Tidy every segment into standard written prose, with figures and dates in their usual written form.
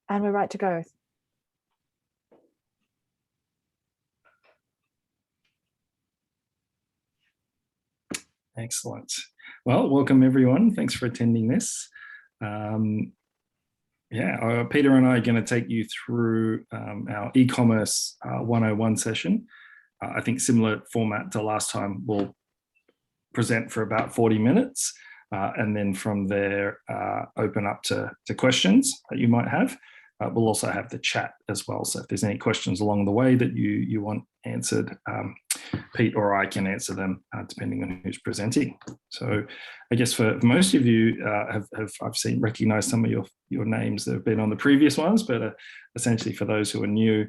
And we're right to go. Excellent. Well, welcome everyone. Thanks for attending this. Peter and I are going to take you through our e-commerce 101 session. I think similar format to last time. We'll present for about 40 minutes and then from there open up to questions that you might have. We'll also have the chat as well. So if there's any questions along the way that you want answered, Pete or I can answer them depending on who's presenting. So I guess for most of you I've seen recognized some of your names that have been on the previous ones, but essentially for those who are new,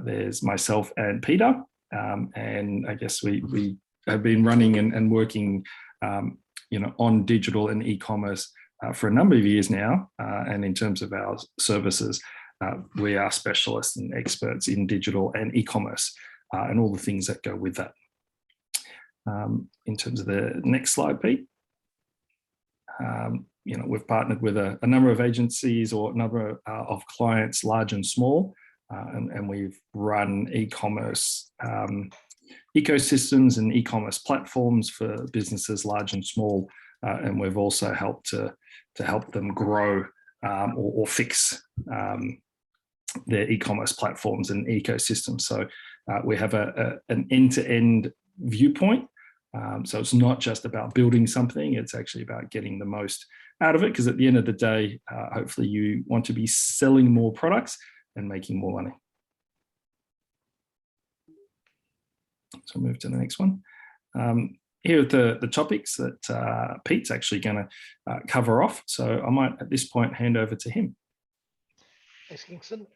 there's myself and Peter. And I guess we have been running and working on digital and e-commerce for a number of years now, and in terms of our services, we are specialists and experts in digital and e-commerce and all the things that go with that. In terms of the next slide, Pete, we've partnered with a number of agencies or a number of clients, large and small, and we've run e-commerce ecosystems and e-commerce platforms for businesses large and small, and we've also helped to help them grow or fix their e-commerce platforms and ecosystems. So we have an end-to-end viewpoint. So it's not just about building something, it's actually about getting the most out of it, because at the end of the day, hopefully you want to be selling more products and making more money. So move to the next one. Here are the topics that Pete's actually going to cover off. So I might at this point hand over to him. Thanks, Kingston.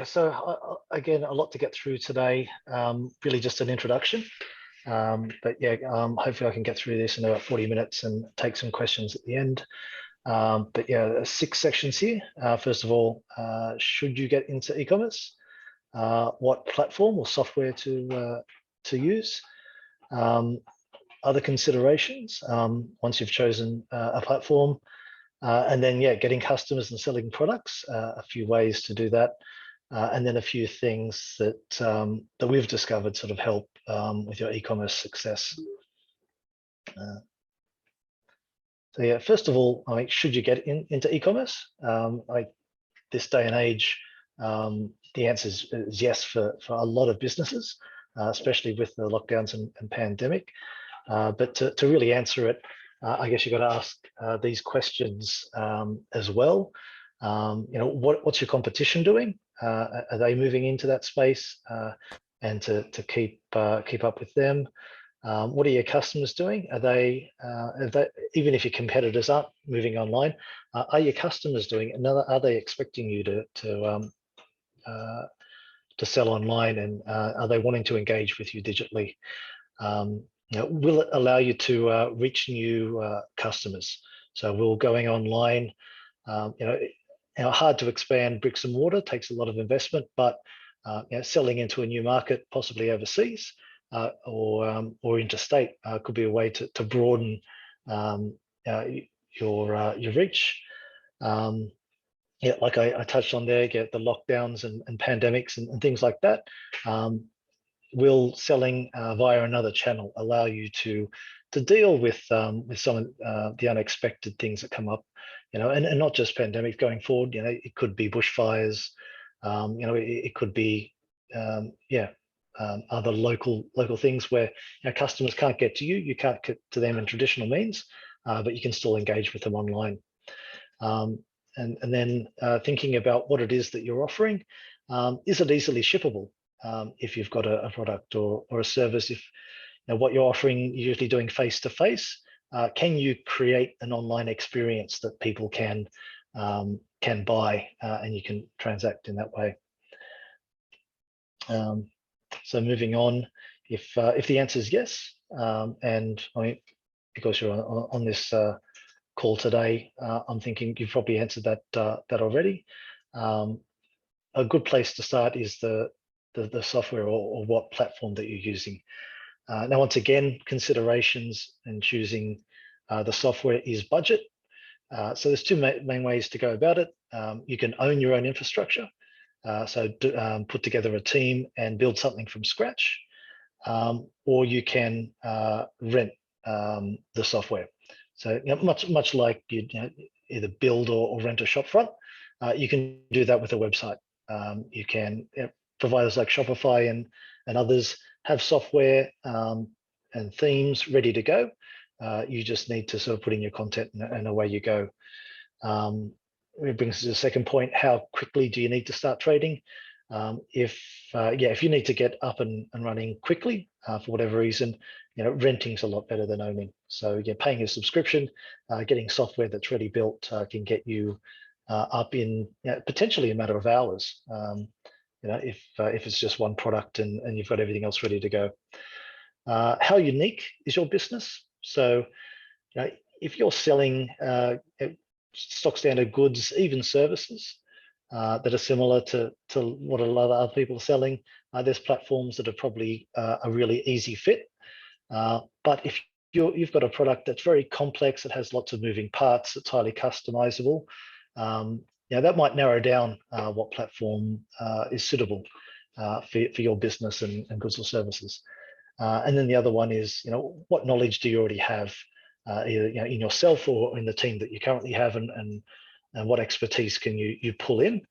So again, a lot to get through today. Really just an introduction. Hopefully I can get through this in about 40 minutes and take some questions at the end. 6 sections here. First of all, should you get into e-commerce? What platform or software to use? Other considerations once you've chosen a platform, and then getting customers and selling products. A few ways to do that, and then a few things that we've discovered sort of help with your e-commerce success. First of all, should you get into e-commerce? This day and age, the answer is yes for a lot of businesses, especially with the lockdowns and pandemic. But to really answer it, I guess you've got to ask these questions as well. What's your competition doing? Are they moving into that space? And to keep up with them. What are your customers doing? Are they even if your competitors aren't moving online, are your customers doing it? Are they expecting you to sell online, and are they wanting to engage with you digitally? Will it allow you to reach new customers? So will going online, hard to expand bricks and mortar, takes a lot of investment, but selling into a new market, possibly overseas or interstate, could be a way to broaden your reach. Like I touched on there, the lockdowns and pandemics and things like that. Will selling via another channel allow you to deal with some of the unexpected things that come up, and not just pandemic going forward. It could be bushfires, it could be other local things where customers can't get to you, you can't get to them in traditional means, but you can still engage with them online. And then thinking about what it is that you're offering, is it easily shippable? If you've got a product or a service, if what you're offering, you're usually doing face-to-face, can you create an online experience that people can buy and you can transact in that way? So moving on, if the answer is yes, and because you're on this call today, I'm thinking you've probably answered that already. A good place to start is the software or what platform that you're using. Now, once again, considerations in choosing the software is budget. So there's two main ways to go about it. You can own your own infrastructure, put together a team and build something from scratch, or you can rent the software. So much like you either build or rent a shop front, you can do that with a website. You can providers like Shopify and others have software and themes ready to go. You just need to sort of put in your content and away you go. It brings us to the second point: how quickly do you need to start trading? If you need to get up and running quickly for whatever reason, renting's a lot better than owning. So paying a subscription, getting software that's ready built can get you up in potentially a matter of hours. If it's just one product and you've got everything else ready to go. How unique is your business? So if you're selling stock standard goods, even services that are similar to what a lot of other people are selling, there's platforms that are probably a really easy fit. But if you've got a product that's very complex, it has lots of moving parts, it's highly customizable, that might narrow down what platform is suitable for your business and goods or services. And then the other one is, what knowledge do you already have, either in yourself or in the team that you currently have, and what expertise can you pull in?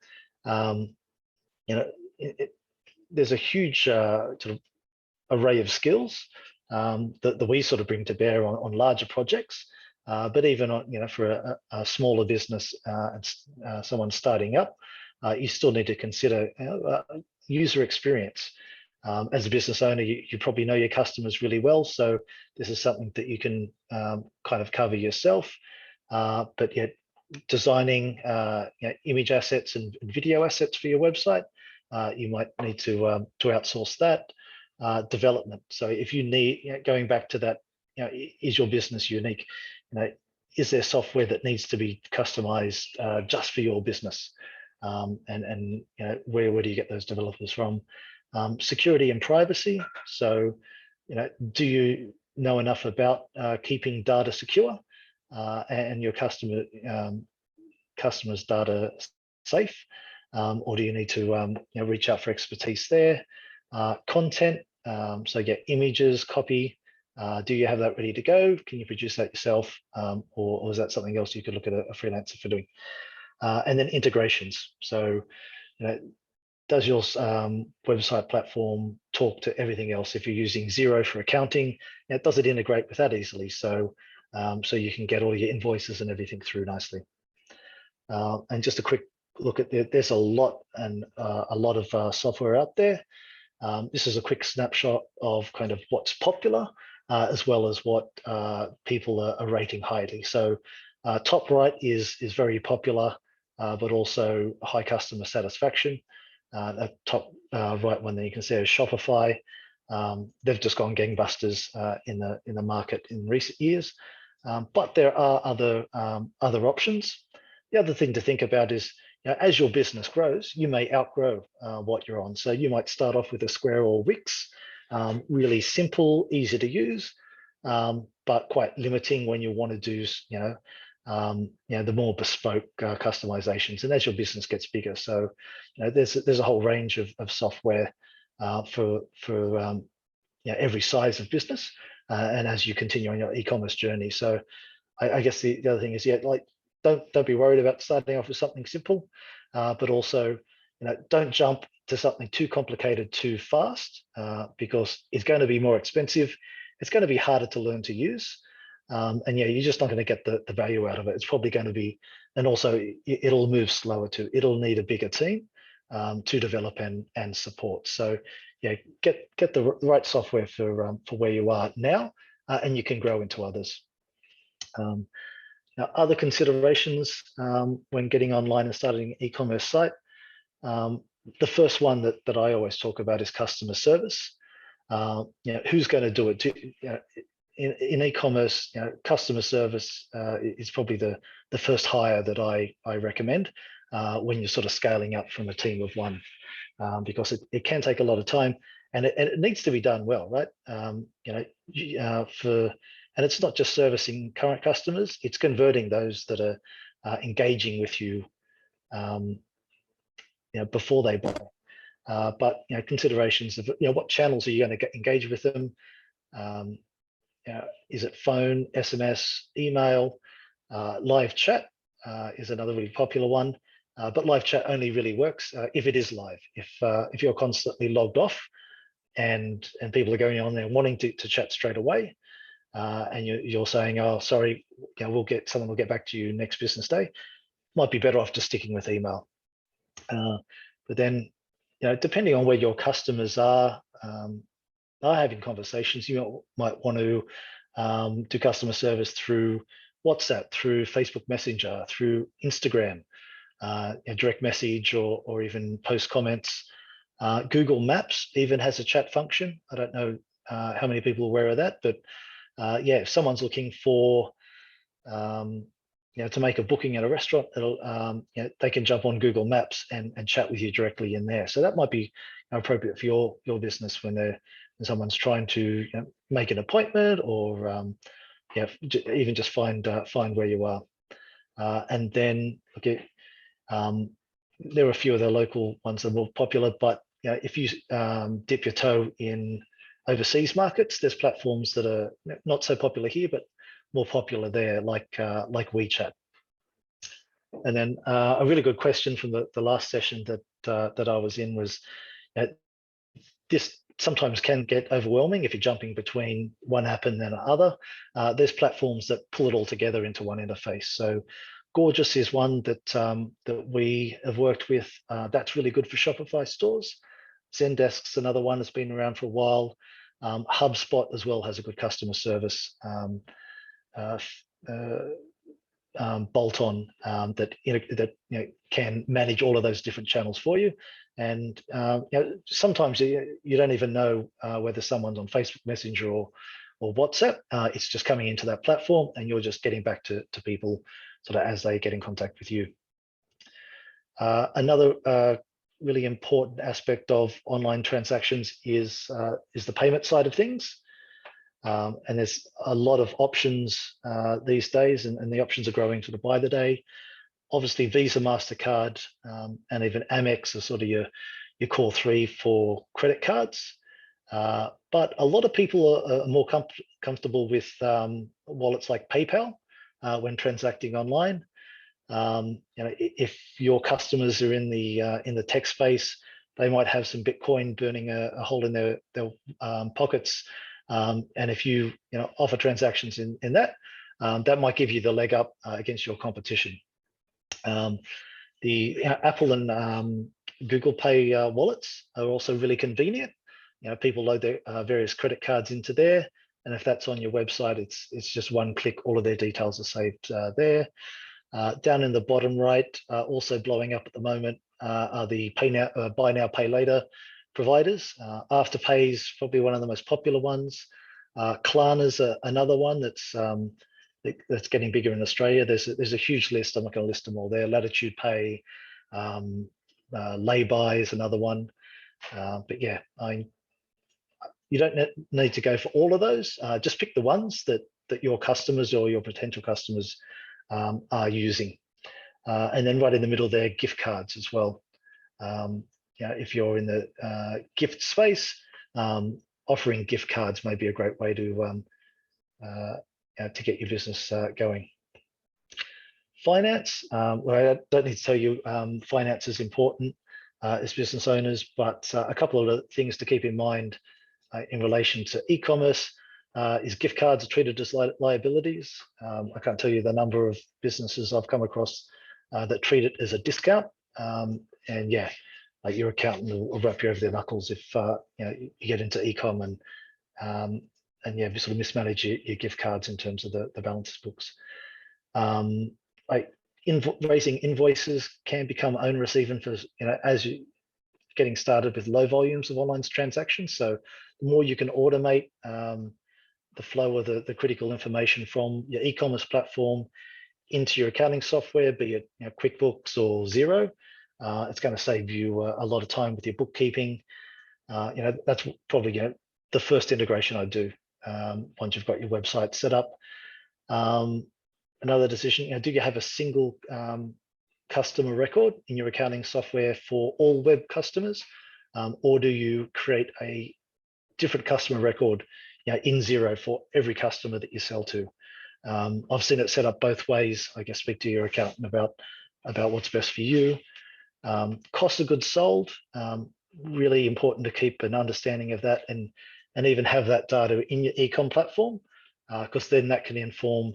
There's a huge sort of array of skills that we sort of bring to bear on larger projects, but even on for a smaller business and someone starting up, you still need to consider user experience. As a business owner, you probably know your customers really well, so this is something that you can kind of cover yourself. But yet, designing image assets and video assets for your website, you might need to outsource that. Development. So if you need, going back to that, is your business unique? Is there software that needs to be customized just for your business? And where do you get those developers from? Security and privacy. So, do you know enough about keeping data secure and your customers' data safe, or do you need to reach out for expertise there? Content. So images, copy. Do you have that ready to go? Can you produce that yourself, or is that something else you could look at a freelancer for doing? And then integrations. So, does your website platform talk to everything else? If you're using Xero for accounting, does it integrate with that easily? So, so you can get all your invoices and everything through nicely. And just a quick look at there's a lot of software out there. This is a quick snapshot of kind of what's popular, as well as what people are rating highly. So, top right is very popular, but also high customer satisfaction. That top right one there you can see is Shopify. They've just gone gangbusters in the market in recent years, but there are other options. The other thing to think about is, as your business grows, you may outgrow what you're on. So you might start off with a Square or Wix, really simple, easy to use, but quite limiting when you want to do the more bespoke customizations. And as your business gets bigger, so there's a whole range of software for every size of business, and as you continue on your e-commerce journey. So I guess the other thing is, don't be worried about starting off with something simple, but also don't jump to something too complicated too fast, because it's going to be more expensive. It's going to be harder to learn to use. And you're just not going to get the value out of it. It's probably going to be, and also it'll move slower too. It'll need a bigger team to develop and support. So get the right software for where you are now, and you can grow into others. Now, other considerations when getting online and starting an e-commerce site. The first one that I always talk about is customer service. Who's going to do it? In e-commerce, customer service is probably the first hire that I recommend when you're sort of scaling up from a team of one, because it can take a lot of time, and it needs to be done well, right? For And it's not just servicing current customers, it's converting those that are engaging with you, before they buy. But considerations of what channels are you going to engage with them? Is it phone, SMS, email, live chat is another really popular one. But live chat only really works if it is live. If you're constantly logged off and people are going on there wanting to chat straight away, and you're saying, "Oh, sorry, someone will get back to you next business day," might be better off just sticking with email. But then, depending on where your customers are having conversations, you might want to do customer service through WhatsApp, through Facebook Messenger, through Instagram, direct message, or even post comments. Google Maps even has a chat function. I don't know how many people are aware of that, but if someone's looking for to make a booking at a restaurant, they can jump on Google Maps and chat with you directly in there. So that might be appropriate for your business when someone's trying to make an appointment, or even just find where you are. And then there are a few of the local ones that are more popular, but if you dip your toe in overseas markets, there's platforms that are not so popular here, but more popular there, like WeChat. And then a really good question from the last session that I was in was, this sometimes can get overwhelming if you're jumping between one app and then another. There's platforms that pull it all together into one interface. So Gorgeous is one that we have worked with. That's really good for Shopify stores. Zendesk's another one that's been around for a while. HubSpot as well has a good customer service bolt-on that can manage all of those different channels for you. And sometimes you don't even know whether someone's on Facebook Messenger or WhatsApp. It's just coming into that platform, and you're just getting back to people sort of as they get in contact with you. Another really important aspect of online transactions is the payment side of things. And there's a lot of options these days, and the options are growing sort of by the day. Obviously, Visa, MasterCard, and even Amex are sort of your core three for credit cards. But a lot of people are more comfortable with wallets like PayPal when transacting online. If your customers are in the tech space, they might have some Bitcoin burning a hole in their pockets. And if you offer transactions in that, that might give you the leg up against your competition. The Apple and Google Pay wallets are also really convenient. People load their various credit cards into there, and if that's on your website, it's just one click. All of their details are saved there. Down in the bottom right, also blowing up at the moment, are the buy now, pay later providers. Afterpay is probably one of the most popular ones. Klarna's another one that's getting bigger in Australia. There's a huge list. I'm not going to list them all there. Latitude Pay, Lay-By is another one. But yeah, you don't need to go for all of those. Just pick the ones that your customers or your potential customers are using. And then right in the middle there, gift cards as well. If you're in the gift space, offering gift cards may be a great way to get your business going. Finance, well, I don't need to tell you, finance is important as business owners, but a couple of things to keep in mind in relation to e-commerce is gift cards are treated as liabilities. I can't tell you the number of businesses I've come across that treat it as a discount. And yeah, like your accountant will wrap you over their knuckles if you get into e-com and you sort of mismanage your gift cards in terms of the balances books. Raising invoices can become onerous even for as you getting started with low volumes of online transactions. So the more you can automate the flow of the critical information from your e-commerce platform into your accounting software, be it QuickBooks or Xero, it's going to save you a lot of time with your bookkeeping. That's probably the first integration I do once you've got your website set up. Another decision, do you have a single customer record in your accounting software for all web customers, or do you create a different customer record in Xero for every customer that you sell to? I've seen it set up both ways. I guess speak to your accountant about what's best for you. Cost of goods sold, really important to keep an understanding of that, and even have that data in your ecom platform, because then that can inform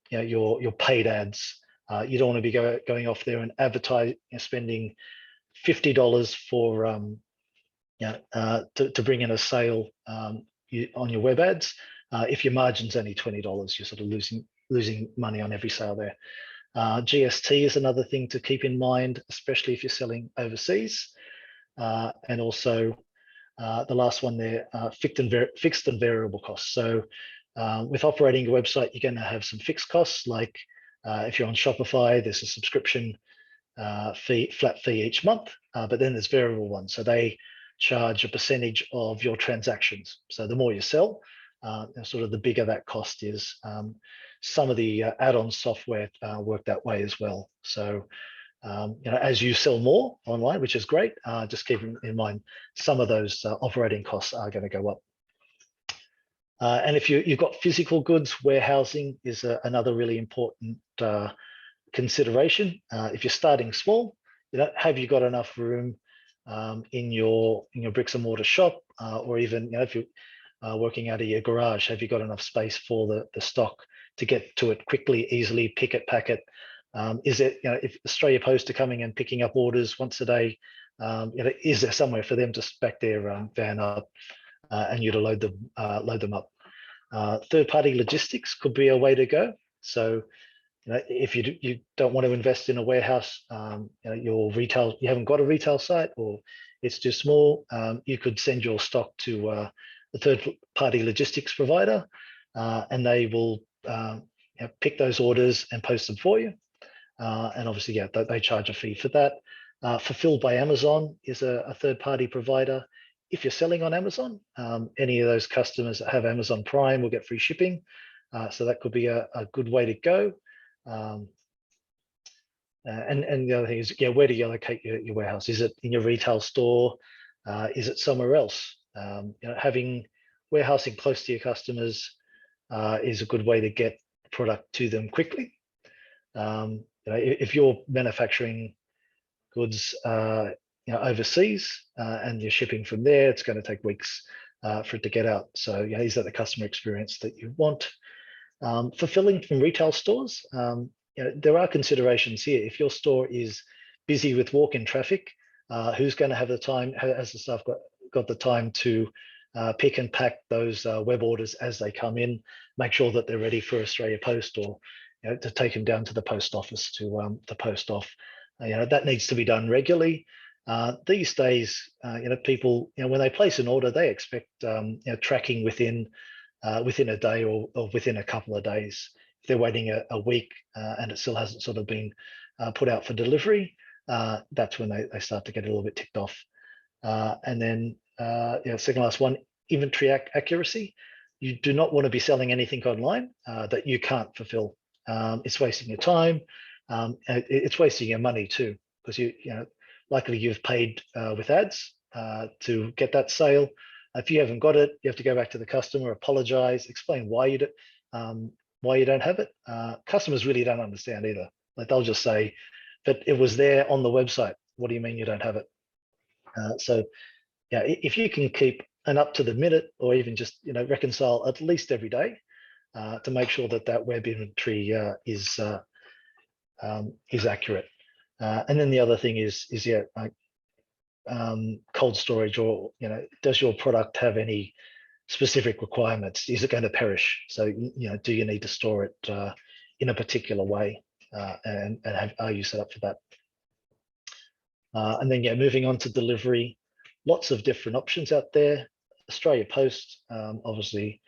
your paid ads. You don't want to be going off there and advertise, spending $50 for to bring in a sale on your web ads. If your margin's only $20, you're sort of losing money on every sale there. GST is another thing to keep in mind, especially if you're selling overseas. And also the last one there, fixed and variable costs. So with operating a website, you're going to have some fixed costs, like if you're on Shopify, there's a subscription flat fee each month, but then there's variable ones. So they charge a percentage of your transactions. So the more you sell, sort of the bigger that cost is. Some of the add-on software work that way as well. So as you sell more online, which is great, just keep in mind some of those operating costs are going to go up. And if you've got physical goods, warehousing is another really important consideration. If you're starting small, have you got enough room in your bricks and mortar shop, or even if you're working out of your garage, have you got enough space for the stock to get to it quickly, easily, pick it, pack it? Is it, if Australia Post are coming and picking up orders once a day, is there somewhere for them to back their van up and you to load them up? Third-party logistics could be a way to go. So, if you don't want to invest in a warehouse, your retail, you haven't got a retail site, or it's too small, you could send your stock to a third-party logistics provider, and they will pick those orders and post them for you. And obviously, they charge a fee for that. Fulfilled by Amazon is a third-party provider. If you're selling on Amazon, any of those customers that have Amazon Prime will get free shipping. So that could be a good way to go. And the other thing is, where do you allocate your warehouse? Is it in your retail store? Is it somewhere else? Having warehousing close to your customers is a good way to get product to them quickly. If you're manufacturing goods overseas and you're shipping from there, it's going to take weeks for it to get out. So is that the customer experience that you want? Fulfilling from retail stores, there are considerations here. If your store is busy with walk-in traffic, who's going to have the time? Has the staff got the time to pick and pack those web orders as they come in? Make sure that they're ready for Australia Post, or to take them down to the post office to post off. That needs to be done regularly. These days, people, when they place an order, they expect tracking within a day or within a couple of days. If they're waiting a week and it still hasn't sort of been put out for delivery, that's when they start to get a little bit ticked off. And then, second last one, inventory accuracy. You do not want to be selling anything online that you can't fulfill. It's wasting your time. It's wasting your money too, because likely you've paid with ads to get that sale. If you haven't got it, you have to go back to the customer, apologize, explain why you don't have it. Customers really don't understand either. Like, they'll just say, "But it was there on the website. What do you mean you don't have it?" So, if you can keep an up to the minute, or even just reconcile at least every day to make sure that web inventory is accurate. And then the other thing is cold storage, or does your product have any specific requirements? Is it going to perish? So do you need to store it in a particular way, and are you set up for that? And then moving on to delivery, lots of different options out there. Australia Post, obviously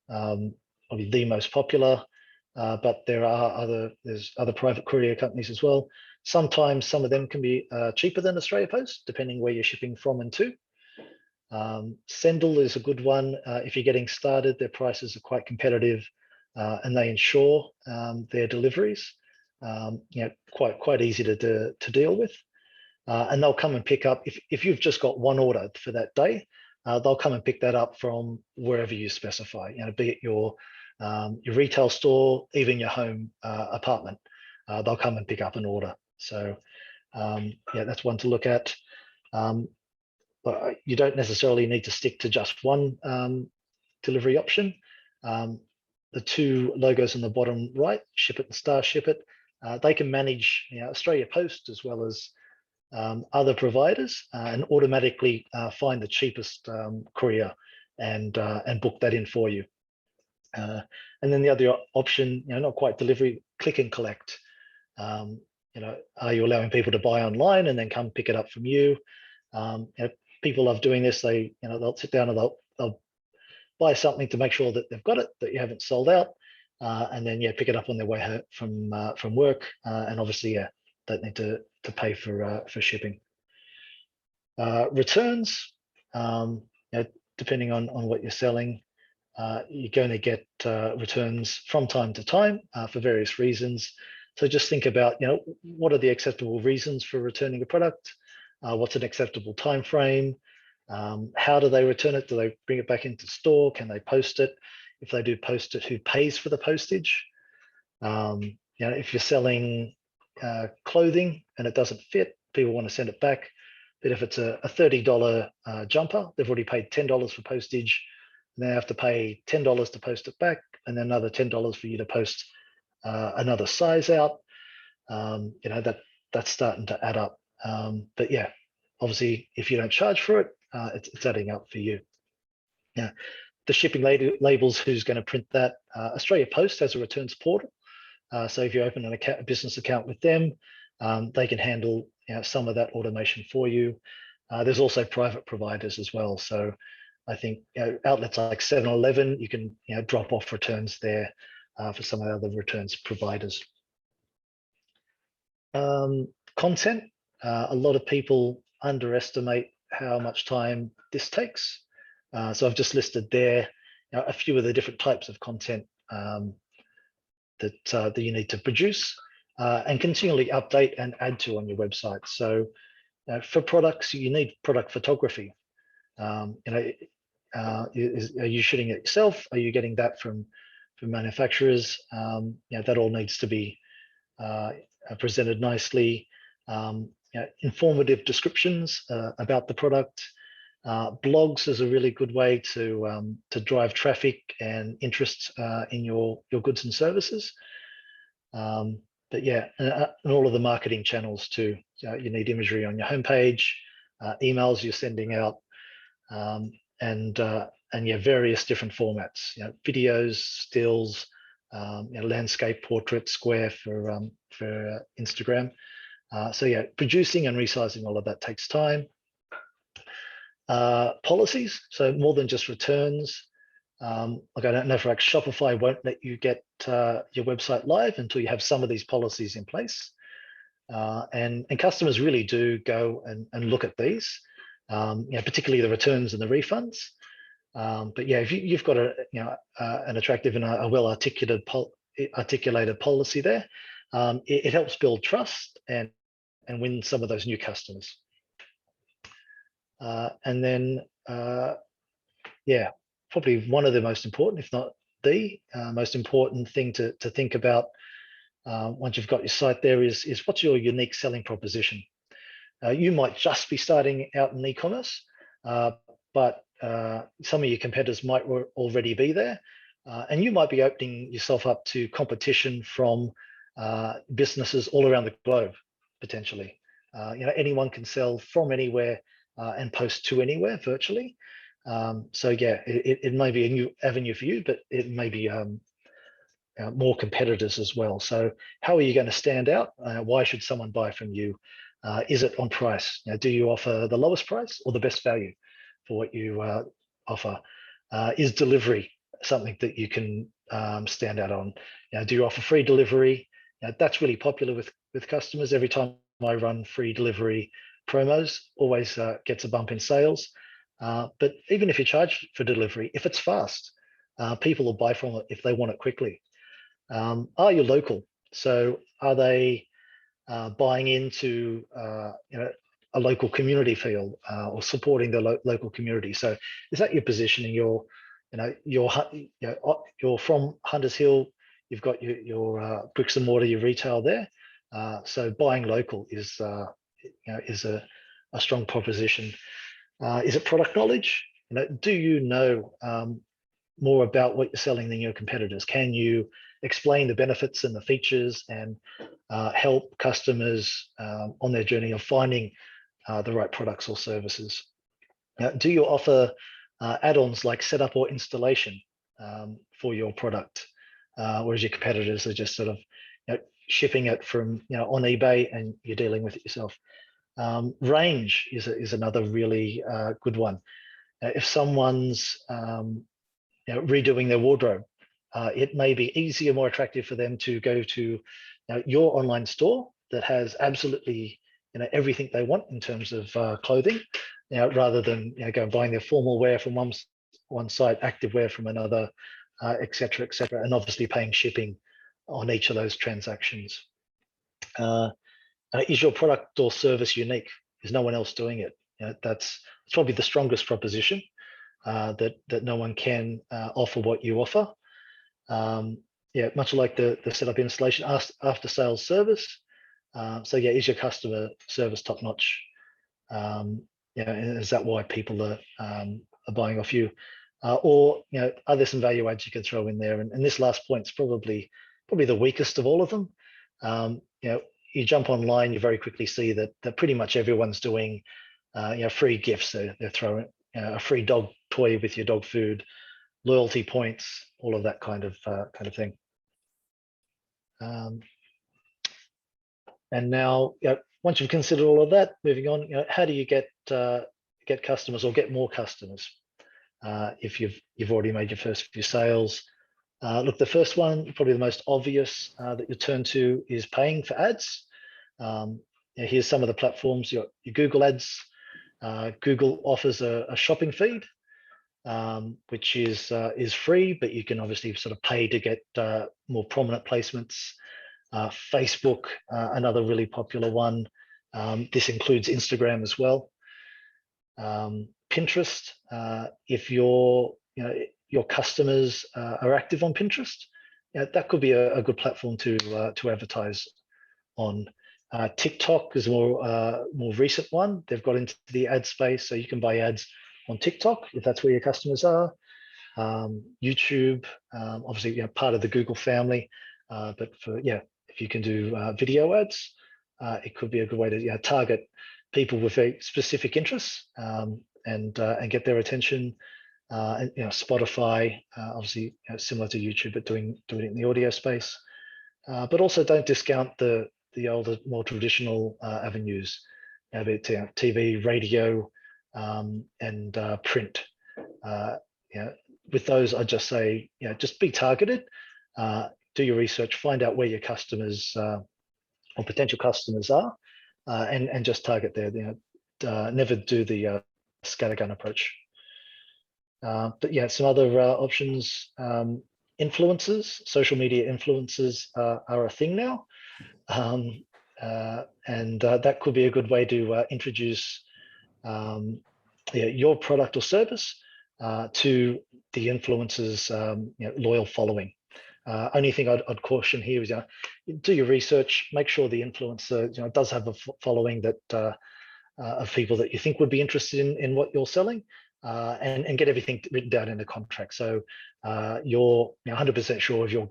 the most popular, but there's other private courier companies as well. Sometimes some of them can be cheaper than Australia Post, depending where you're shipping from and to. Sendle is a good one. If you're getting started, their prices are quite competitive, and they insure their deliveries. Quite easy to deal with. And they'll come and pick up, if you've just got one order for that day, they'll come and pick that up from wherever you specify, be it your retail store, even your home apartment. They'll come and pick up an order. So that's one to look at. But you don't necessarily need to stick to just one delivery option. The two logos on the bottom right, Ship It and Star Ship It, they can manage Australia Post as well as other providers and automatically find the cheapest courier and book that in for you. And then the other option, not quite delivery, click and collect. Are you allowing people to buy online and then come pick it up from you? People love doing this. They'll sit down and they'll buy something to make sure that they've got it, that you haven't sold out, and then pick it up on their way from work. And obviously, don't need to pay for shipping. Returns, depending on what you're selling, you're going to get returns from time to time for various reasons. So just think about, what are the acceptable reasons for returning a product? What's an acceptable time frame? How do they return it? Do they bring it back into store? Can they post it? If they do post it, who pays for the postage? If you're selling clothing and it doesn't fit, people want to send it back. But if it's a $30 jumper, they've already paid $10 for postage, and they have to pay $10 to post it back, and then another $10 for you to post another size out. That's starting to add up. But obviously, if you don't charge for it, it's adding up for you. The shipping labels, who's going to print that? Australia Post has a returns portal. So if you open a business account with them, they can handle some of that automation for you. There's also private providers as well. So I think outlets like 7-Eleven, you can drop off returns there for some of the other returns providers. Content. A lot of people underestimate how much time this takes. So I've just listed there a few of the different types of content that you need to produce and continually update and add to on your website. So for products, you need product photography. Are you shooting it yourself? Are you getting that from manufacturers? That all needs to be presented nicely. Informative descriptions about the product. Blogs is a really good way to drive traffic and interest in your goods and services. And all of the marketing channels too. You need imagery on your homepage, emails you're sending out, and various different formats. Videos, stills, landscape, portrait, square for Instagram. Producing and resizing all of that takes time. Policies, so more than just returns. I don't know for Shopify won't let you get your website live until you have some of these policies in place. And customers really do go and look at these, particularly the returns and the refunds. If you've got an attractive and a well articulated policy there, it helps build trust and win some of those new customers. Probably one of the most important, if not the most important thing to think about once you've got your site there is what's your unique selling proposition. You might just be starting out in e-commerce, but some of your competitors might already be there, and you might be opening yourself up to competition from businesses all around the globe, potentially. Anyone can sell from anywhere and post to anywhere virtually. It may be a new avenue for you, but it may be more competitors as well. So how are you going to stand out? Why should someone buy from you? Is it on price? Do you offer the lowest price or the best value for what you offer? Is delivery something that you can stand out on? Do you offer free delivery? That's really popular with customers. Every time I run free delivery promos, always gets a bump in sales. But even if you charge for delivery, if it's fast, people will buy from it if they want it quickly. Are you local? So are they buying into a local community feel or supporting the local community? So is that your positioning? You're from Hunters Hill. You've got your bricks and mortar, your retail there. So buying local is a strong proposition. Is it product knowledge? Do you know more about what you're selling than your competitors? Can you explain the benefits and the features and help customers on their journey of finding the right products or services? Do you offer add-ons like setup or installation for your product, whereas your competitors are just sort of shipping it from on eBay and you're dealing with it yourself? Range is another really good one. If someone's redoing their wardrobe, it may be easier, more attractive for them to go to your online store that has absolutely everything they want in terms of clothing, rather than go buying their formal wear from one site, active wear from another, etc., and obviously paying shipping on each of those transactions. Is your product or service unique? Is no one else doing it? That's probably the strongest proposition. That no one can offer what you offer. Much like the setup, installation, after sales service. So is your customer service top notch? Is that why people are buying off you? Or are there some value adds you can throw in there? And this last point is probably the weakest of all of them. You jump online, you very quickly see that pretty much everyone's doing free gifts. So they're throwing a free dog toy with your dog food, loyalty points, all of that kind of thing. And now, once you've considered all of that, moving on, how do you get customers or get more customers if you've already made your first few sales? Look, the first one, probably the most obvious that you turn to, is paying for ads. Here's some of the platforms. Your Google ads. Google offers a shopping feed, which is free, but you can obviously sort of pay to get more prominent placements. Facebook, another really popular one. This includes Instagram as well. Pinterest, if your customers are active on Pinterest, that could be a good platform to advertise on. TikTok is a more recent one. They've got into the ad space, so you can buy ads on TikTok if that's where your customers are. YouTube, obviously, part of the Google family, but if you can do video ads, it could be a good way to target people with very specific interests and get their attention. And Spotify, obviously similar to YouTube, but doing it in the audio space. But also don't discount the older, more traditional avenues, be it TV, radio, and print. With those, I just say, just be targeted. Do your research, find out where your customers or potential customers are, and just target there. Never do the scattergun approach. But some other options. Influencers, social media influencers are a thing now. And that could be a good way to introduce your product or service to the influencer's loyal following. Only thing I'd caution here is do your research, make sure the influencer does have a following that of people that you think would be interested in what you're selling, and get everything written down in the contract. So you're 100% sure if you're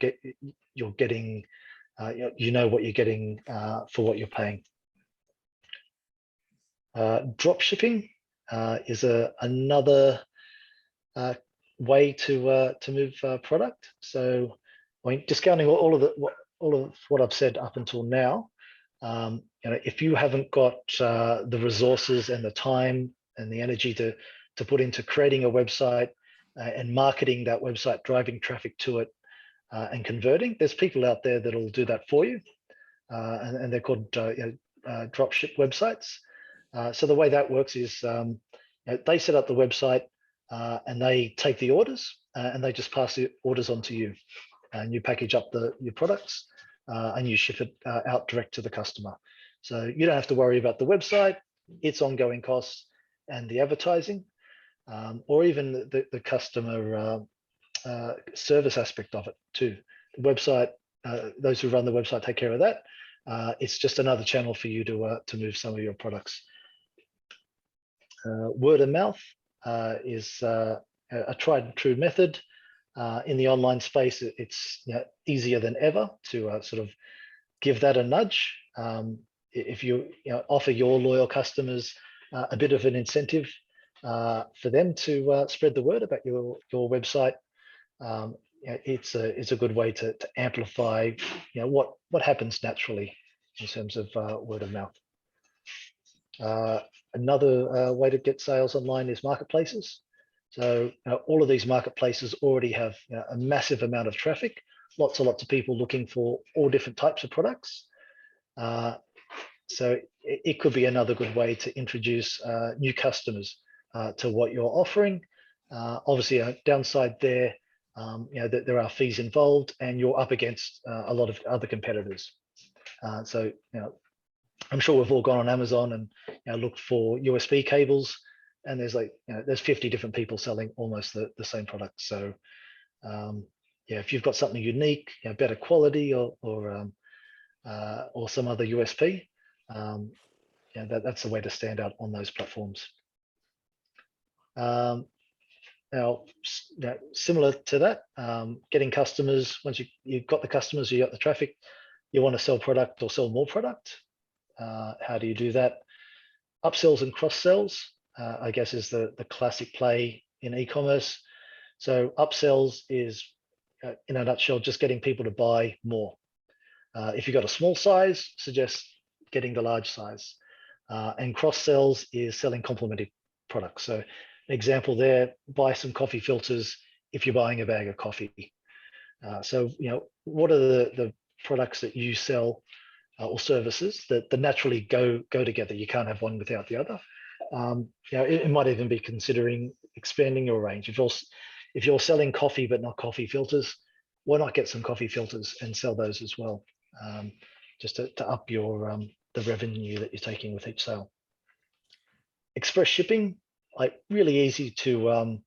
getting what you're getting for what you're paying. Drop shipping is another way to move product. So, discounting all of what I've said up until now, if you haven't got the resources and the time and the energy to put into creating a website and marketing that website, driving traffic to it, and converting, there's people out there that'll do that for you, and they're called dropship websites. So the way that works is they set up the website and they take the orders and they just pass the orders on to you, and you package up your products and you ship it out direct to the customer. So you don't have to worry about the website, its ongoing costs, and the advertising, or even the customer service aspect of it too. The website, those who run the website take care of that. It's just another channel for you to move some of your products. Word of mouth is a tried and true method. In the online space, it's easier than ever to sort of give that a nudge. If you, offer your loyal customers a bit of an incentive for them to spread the word about your website, it's a good way to amplify what happens naturally in terms of word of mouth. Another way to get sales online is marketplaces. So all of these marketplaces already have a massive amount of traffic, lots and lots of people looking for all different types of products. So it could be another good way to introduce new customers to what you're offering. Obviously, a downside there, that there are fees involved, and you're up against a lot of other competitors. So I'm sure we've all gone on Amazon and looked for USB cables, and there's 50 different people selling almost the same product. So if you've got something unique, better quality, or some other USP, that's the way to stand out on those platforms. Now, similar to that, getting customers, once you've got the customers, you got the traffic, you want to sell product or sell more product. How do you do that? Upsells and cross sells, I guess, is the classic play in e-commerce. So upsells is, in a nutshell, just getting people to buy more. If you've got a small size, suggest getting the large size. And cross sells is selling complementary products. So an example there, buy some coffee filters if you're buying a bag of coffee. So what are the products that you sell or services that naturally go together? You can't have one without the other. It might even be considering expanding your range. If you're selling coffee but not coffee filters, why not get some coffee filters and sell those as well, just to up your the revenue that you're taking with each sale. Express shipping, really easy to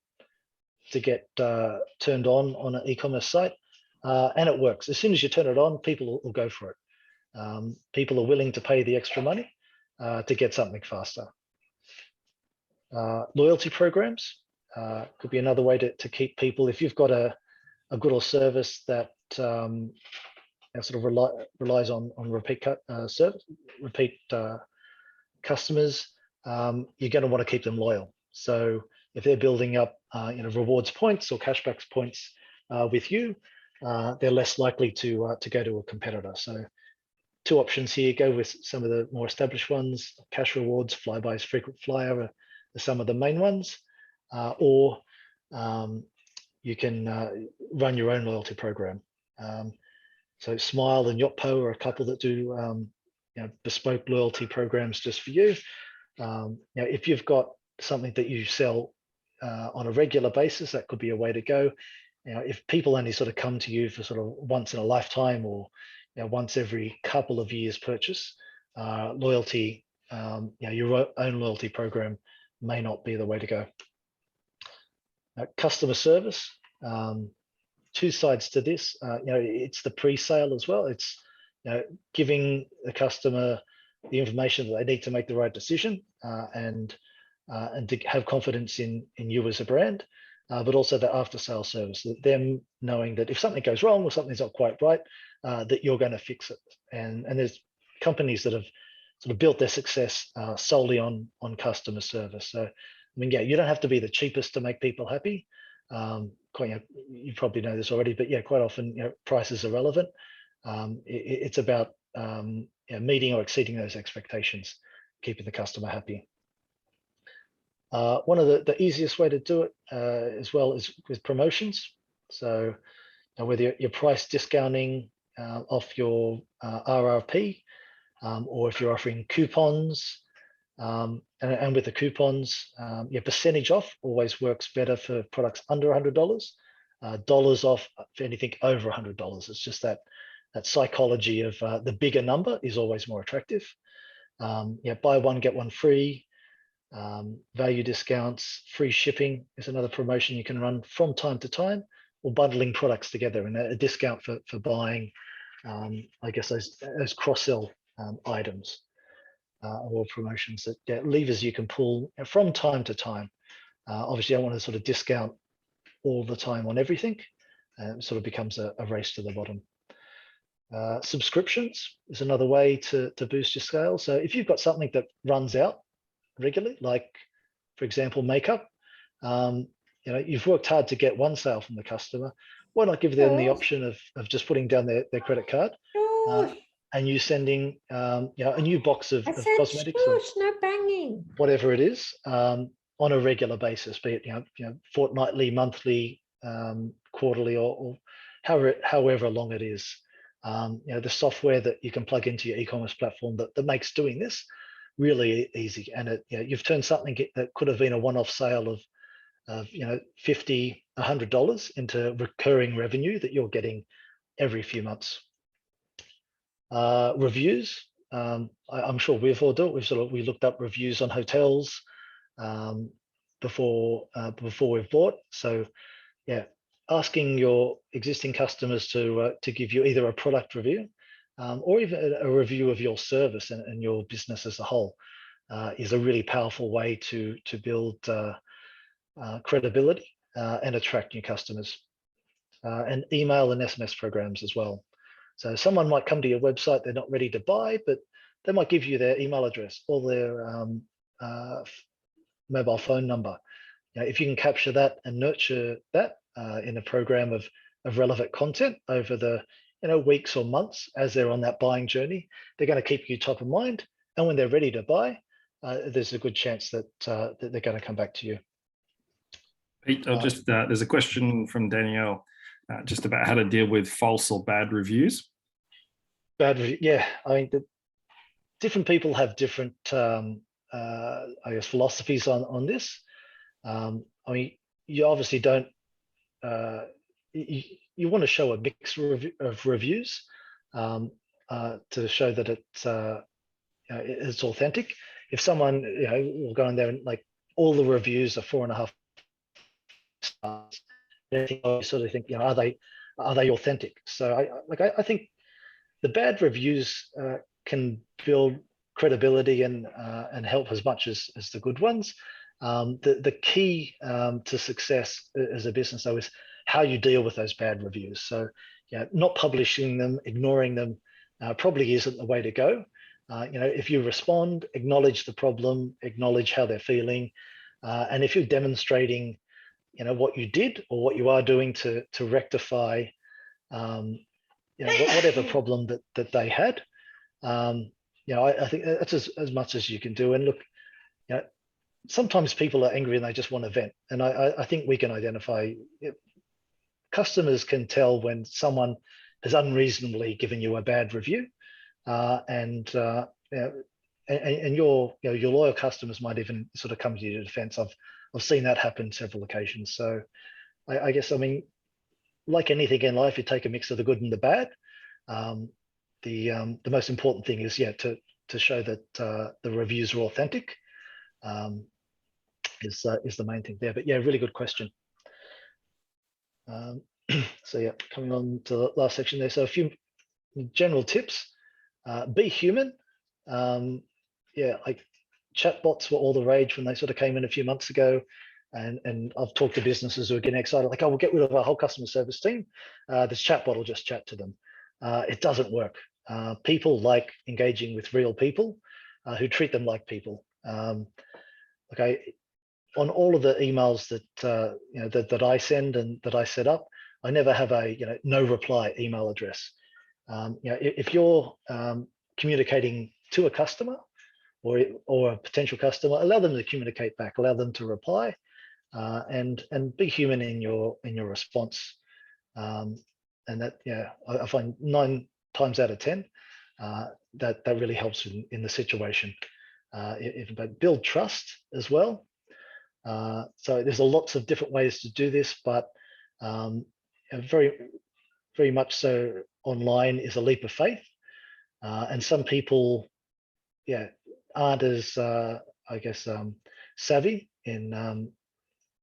get turned on an e-commerce site, and it works. As soon as you turn it on, people will go for it. People are willing to pay the extra money to get something faster. Loyalty programs could be another way to keep people. If you've got a good or service that sort of relies on repeat customers, you're going to want to keep them loyal. So if they're building up rewards points or cashbacks points with you, they're less likely to go to a competitor. So two options here: go with some of the more established ones. Cash rewards, Flybuys, frequent flyer are some of the main ones, or you can run your own loyalty program. So Smile and Yotpo are a couple that do bespoke loyalty programs just for you. If you've got something that you sell on a regular basis, that could be a way to go. If people only sort of come to you for sort of once in a lifetime, or once every couple of years purchase, loyalty, your own loyalty program may not be the way to go. Customer service, two sides to this. It's the pre-sale as well. It's giving the customer the information that they need to make the right decision, and to have confidence in you as a brand, but also the after-sale service, them knowing that if something goes wrong or something's not quite right, that you're going to fix it. And there's companies that have sort of built their success solely on customer service. So you don't have to be the cheapest to make people happy. You probably know this already, but quite often prices are relevant. It's about meeting or exceeding those expectations, keeping the customer happy. One of the easiest way to do it as well is with promotions. So whether you're price discounting off your RRP, or if you're offering coupons, And with the coupons, yeah, percentage off always works better for products under $100. Dollars off for anything over $100. It's just that psychology of the bigger number is always more attractive. Yeah, buy one get one free. Value discounts, free shipping is another promotion you can run from time to time, or bundling products together and a discount for buying, I guess those cross-sell items or promotions that, yeah, levers you can pull from time to time. Obviously, I want to sort of discount all the time on everything. It sort of becomes a race to the bottom. Subscriptions is another way to boost your scale. So if you've got something that runs out regularly, like for example, makeup, you know, you've worked hard to get one sale from the customer. Why not give them the option of just putting down their credit card and you sending you know, a new box of cosmetics or no banging, whatever it is, on a regular basis, be it you know fortnightly, monthly, quarterly, or however long it is. You know, the software that you can plug into your e-commerce platform that makes doing this really easy. And it, you know, you've turned something that could have been a one-off sale of you know $50, $100 into recurring revenue that you're getting every few months. Reviews. I'm sure we've all done it. We looked up reviews on hotels before we've bought. So yeah, asking your existing customers to give you either a product review or even a review of your service and your business as a whole is a really powerful way to build credibility and attract new customers. And email and SMS programs as well. So someone might come to your website, they're not ready to buy, but they might give you their email address or their mobile phone number. You know, if you can capture that and nurture that in a program of relevant content over the weeks or months as they're on that buying journey, they're going to keep you top of mind. And when they're ready to buy, there's a good chance that they're going to come back to you. Pete, I'll just there's a question from Danielle just about how to deal with false or bad reviews. Yeah, I mean, different people have different, I guess, philosophies on this. I mean, you obviously don't. You want to show a mix of reviews to show that it's authentic. If someone will go in there and like all the reviews are 4.5 stars, you sort of think, are they authentic? So I think the bad reviews can build credibility and help as much as the good ones. The key to success as a business, though, is how you deal with those bad reviews. So, not publishing them, ignoring them, probably isn't the way to go. If you respond, acknowledge the problem, acknowledge how they're feeling, and if you're demonstrating, what you did or what you are doing to rectify, whatever problem that they had, I think that's as much as you can do. And look, sometimes people are angry and they just want to vent. And I think we can identify, customers can tell when someone has unreasonably given you a bad review, and your loyal customers might even sort of come to your defense. I've seen that happen several occasions. So I guess, I mean, like anything in life, you take a mix of the good and the bad. The most important thing is to show that the reviews are authentic. Is the main thing there. But yeah, really good question. So yeah, coming on to the last section there. So a few general tips. Be human. Like chatbots were all the rage when they sort of came in a few months ago. And I've talked to businesses who are getting excited, like, oh, we'll get rid of our whole customer service team. This chatbot will just chat to them. It doesn't work. People like engaging with real people who treat them like people. Okay, on all of the emails that that I send and that I set up, I never have a no reply email address. If you're communicating to a customer or a potential customer, allow them to communicate back, allow them to reply, and be human in your response. And that I find 9 times out of 10 that really helps in the situation. build trust as well. So there's lots of different ways to do this, but very, very much so online is a leap of faith. And some people, aren't as, savvy in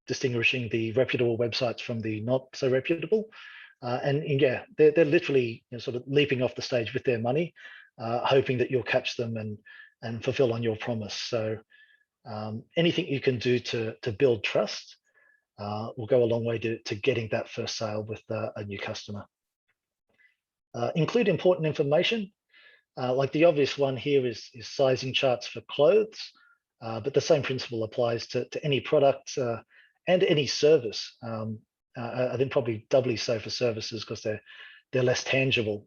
distinguishing the reputable websites from the not so reputable. They're literally sort of leaping off the stage with their money, hoping that you'll catch them and fulfill on your promise. So anything you can do to build trust will go a long way to getting that first sale with a new customer. Include important information. Like the obvious one here is sizing charts for clothes, but the same principle applies to any product and any service. I think probably doubly so for services because they're less tangible.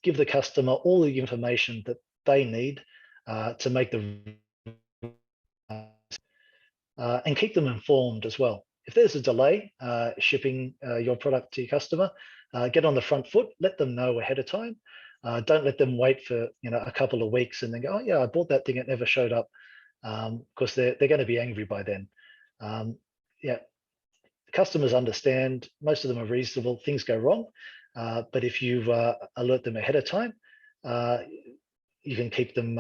Give the customer all the information that they need to make the and keep them informed as well. If there's a delay shipping your product to your customer, get on the front foot, let them know ahead of time. Don't let them wait for a couple of weeks and then go, oh yeah, I bought that thing, it never showed up, because they're going to be angry by then. Customers understand, most of them are reasonable, things go wrong, but if you alert them ahead of time, you can keep them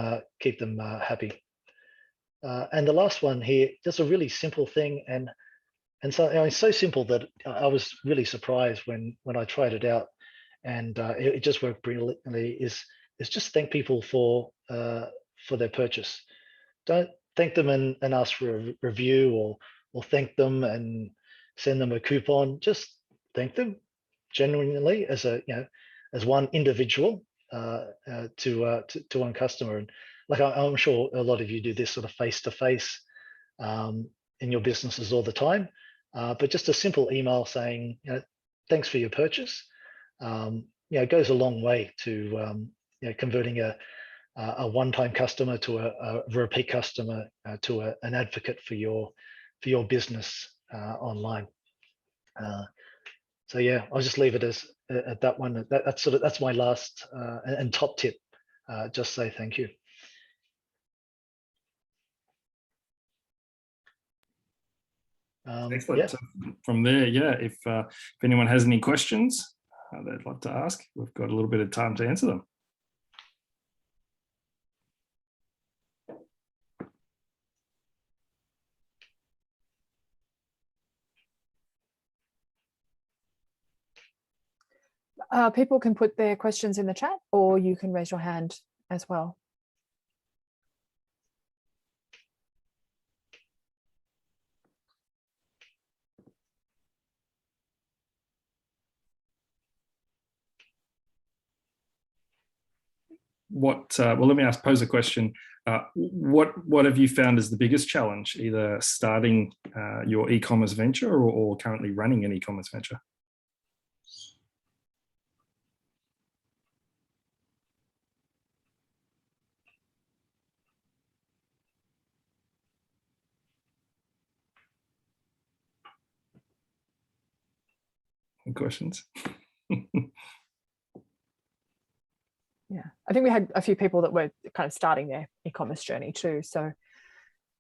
happy. And the last one here, just a really simple thing, and so it's so simple that I was really surprised when I tried it out, and it just worked brilliantly. Is just thank people for their purchase. Don't thank them and ask for a review or thank them and send them a coupon. Just thank them genuinely as as one individual to one customer. And like I'm sure a lot of you do this sort of face to face in your businesses all the time. But just a simple email saying, thanks for your purchase, goes a long way to converting a one-time customer to a repeat customer to an advocate for your business online. So yeah, I'll just leave it as at that one. That's my last and top tip. Just say thank you. Excellent. Yeah. So from there, if anyone has any questions they'd like to ask, we've got a little bit of time to answer them. People can put their questions in the chat, or you can raise your hand as well. Well, let me pose a question. What have you found is the biggest challenge, either starting your e-commerce venture or currently running an e-commerce venture? Any questions? Yeah, I think we had a few people that were kind of starting their e-commerce journey too. So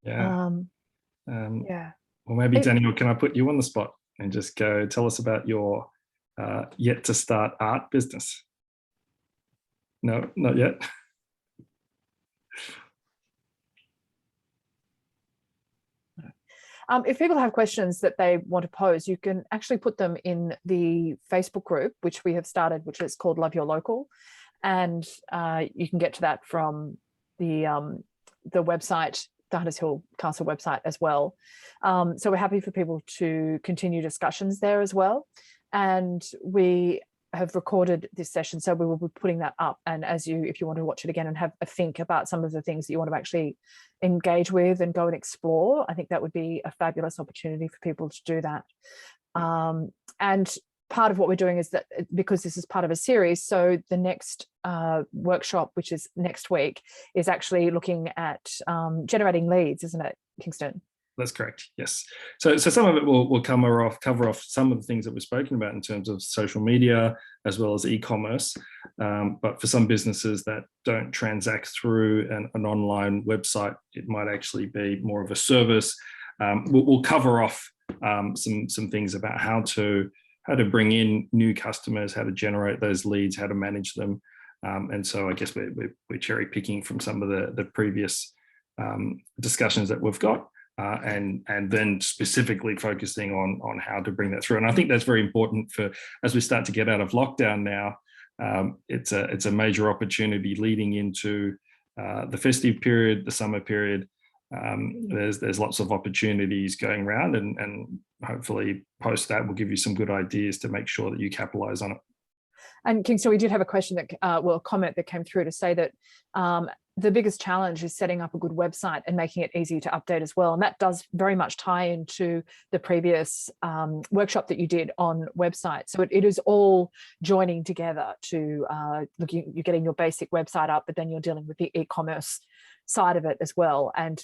yeah. Yeah. Well, maybe Daniel, can I put you on the spot and just go tell us about your yet to start art business? No, not yet. If people have questions that they want to pose, you can actually put them in the Facebook group, which we have started, which is called Love Your Local. And you can get to that from the website, the Hunters Hill Castle website as well. So we're happy for people to continue discussions there as well. And we have recorded this session, so we will be putting that up. And if you want to watch it again and have a think about some of the things that you want to actually engage with and go and explore, I think that would be a fabulous opportunity for people to do that. And part of what we're doing is that, because this is part of a series, so the next workshop, which is next week, is actually looking at generating leads, isn't it, Kingston? That's correct. Yes. So some of it will cover off some of the things that we've spoken about in terms of social media as well as e-commerce. But for some businesses that don't transact through an online website, it might actually be more of a service. We'll cover off some things about how to bring in new customers, how to generate those leads, how to manage them. And so I guess we're cherry picking from some of the previous discussions that we've got, and then specifically focusing on how to bring that through. And I think that's very important for as we start to get out of lockdown now. It's a major opportunity leading into the festive period, the summer period. There's lots of opportunities going around, and hopefully post that will give you some good ideas to make sure that you capitalize on it. And Kingston, we did have a question that, a comment that came through to say that the biggest challenge is setting up a good website and making it easy to update as well. And that does very much tie into the previous workshop that you did on website. So it is all joining together to you're getting your basic website up, but then you're dealing with the e-commerce side of it as well. And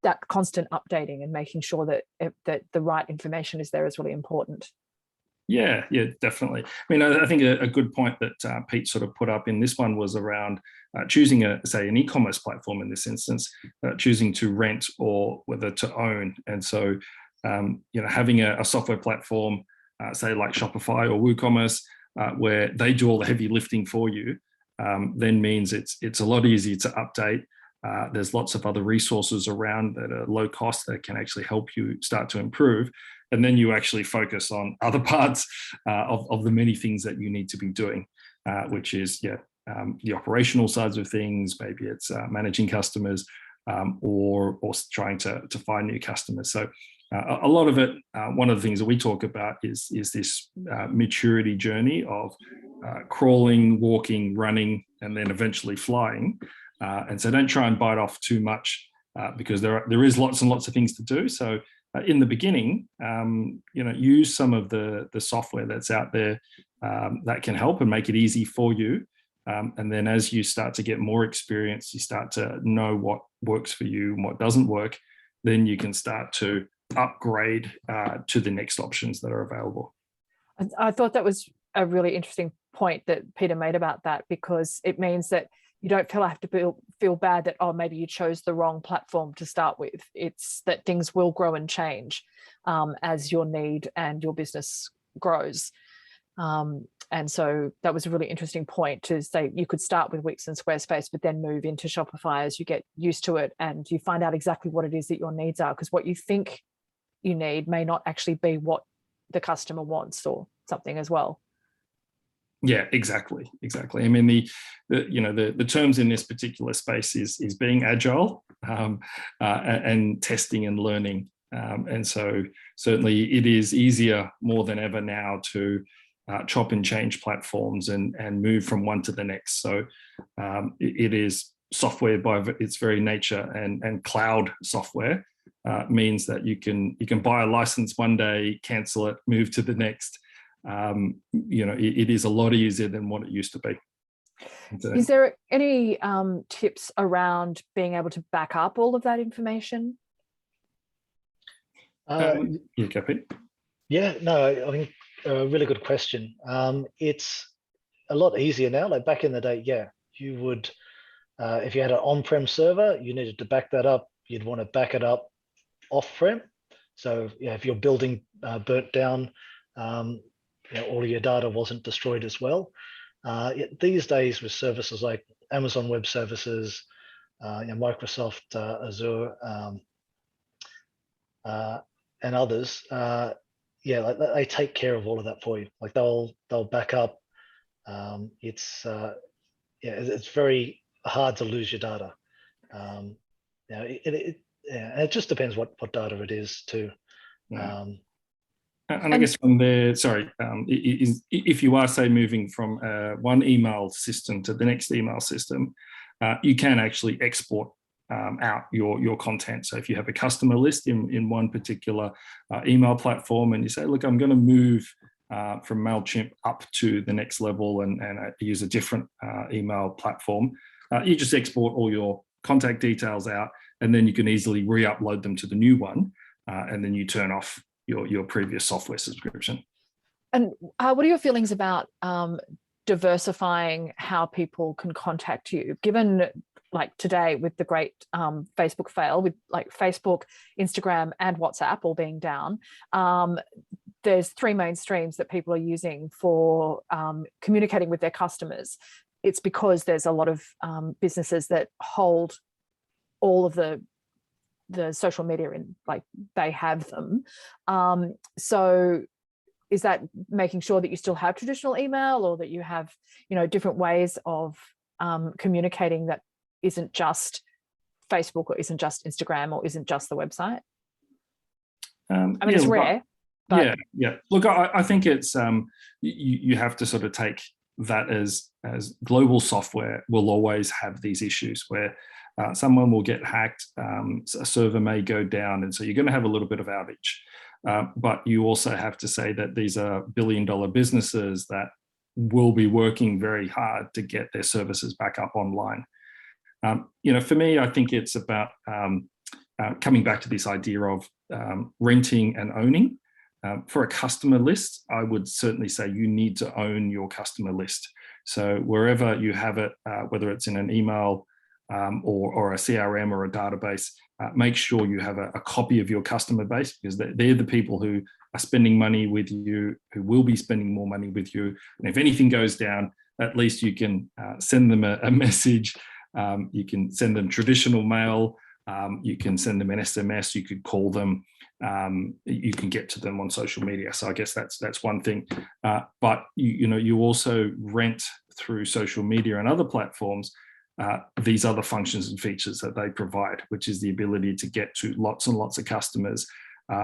that constant updating and making sure that the right information is there is really important. Yeah, definitely. I mean, I think a good point that Pete sort of put up in this one was around choosing an e-commerce platform in this instance, choosing to rent or whether to own. And so, having a software platform, say like Shopify or WooCommerce, where they do all the heavy lifting for you, then means it's a lot easier to update. There's lots of other resources around that are low cost that can actually help you start to improve. And then you actually focus on other parts of the many things that you need to be doing, which is the operational sides of things. Maybe it's managing customers or trying to find new customers. So a lot of it, one of the things that we talk about is this maturity journey of crawling, walking, running, and then eventually flying. And so don't try and bite off too much because there is lots and lots of things to do. So in the beginning, use some of the software that's out there that can help and make it easy for you. And then as you start to get more experience, you start to know what works for you and what doesn't work, then you can start to upgrade to the next options that are available. I thought that was a really interesting point that Peter made about that, because it means that you don't have to feel bad that, oh, maybe you chose the wrong platform to start with. It's that things will grow and change as your need and your business grows. And so that was a really interesting point to say you could start with Wix and Squarespace, but then move into Shopify as you get used to it and you find out exactly what it is that your needs are, because what you think you need may not actually be what the customer wants or something as well. Yeah, exactly. I mean, the terms in this particular space is being agile and testing and learning. And so certainly it is easier more than ever now to chop and change platforms and move from one to the next. So it is software by its very nature, and cloud software means that you can buy a license one day, cancel it, move to the next. It is a lot easier than what it used to be. Is there any tips around being able to back up all of that information? Go, Pete. Yeah, no, I think a really good question. It's a lot easier now. Like back in the day, you would, if you had an on-prem server, you needed to back that up. You'd want to back it up off-prem. So if your building burnt down, all of your data wasn't destroyed as well. These days with services like Amazon Web Services, Microsoft Azure, and others, they take care of all of that for you. Like they'll back up. It's very hard to lose your data. It just depends what data it is too. Yeah. And I guess from there, if you are, say, moving from one email system to the next email system, you can actually export out your content. So if you have a customer list in one particular email platform and you say, look, I'm going to move from MailChimp up to the next level and use a different email platform, you just export all your contact details out, and then you can easily re-upload them to the new one, and then you turn off your previous software subscription. And what are your feelings about diversifying how people can contact you, given like today with the great Facebook fail with like Facebook, Instagram and WhatsApp all being down. There's three main streams that people are using for communicating with their customers. It's because there's a lot of businesses that hold all of the social media in, like they have them. So is that making sure that you still have traditional email, or that you have, you know, different ways of communicating that isn't just Facebook or isn't just Instagram or isn't just the website? I mean, it's rare. But yeah. Look, I think it's you have to sort of take that as global software will always have these issues where someone will get hacked, a server may go down, and so you're going to have a little bit of outage. But you also have to say that these are billion-dollar businesses that will be working very hard to get their services back up online. You know, for me, I think it's about coming back to this idea of renting and owning. For a customer list, I would certainly say you need to own your customer list. So wherever you have it, whether it's in an email or a CRM or a database, make sure you have a copy of your customer base, because they're the people who are spending money with you, who will be spending more money with you. And if anything goes down, at least you can send them a message. You can send them traditional mail. You can send them an SMS. You could call them. You can get to them on social media. So I guess that's one thing. But you also rent through social media and other platforms these other functions and features that they provide, which is the ability to get to lots and lots of customers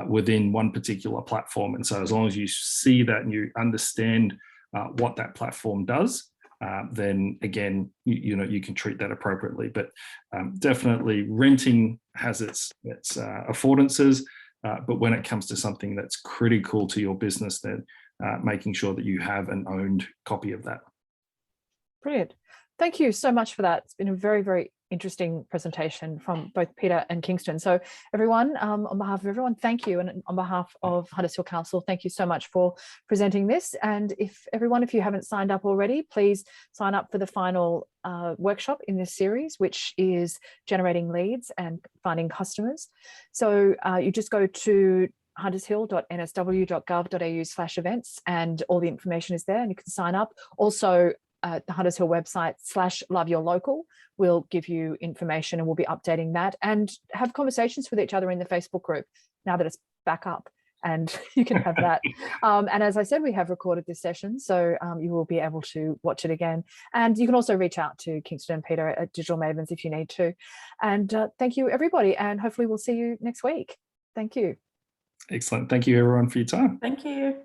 within one particular platform. And so as long as you see that and you understand what that platform does, then again, you can treat that appropriately. But definitely renting has its affordances, but when it comes to something that's critical to your business, then making sure that you have an owned copy of that. Brilliant. Thank you so much for that. It's been a very, very interesting presentation from both Peter and Kingston. So everyone, on behalf of everyone, thank you. And on behalf of Huddersfield Council, thank you so much for presenting this. And if you haven't signed up already, please sign up for the final workshop in this series, which is generating leads and finding customers. So you just go to huntershill.nsw.gov.au/events and all the information is there and you can sign up. Also, the Hunters Hill website /loveyourlocal will give you information, and we'll be updating that and have conversations with each other in the Facebook group now that it's back up, and you can have that. And as I said, we have recorded this session, so you will be able to watch it again. And you can also reach out to Kingston and Peter at Digital Mavens if you need to. And thank you, everybody. And hopefully we'll see you next week. Thank you. Excellent. Thank you, everyone, for your time. Thank you.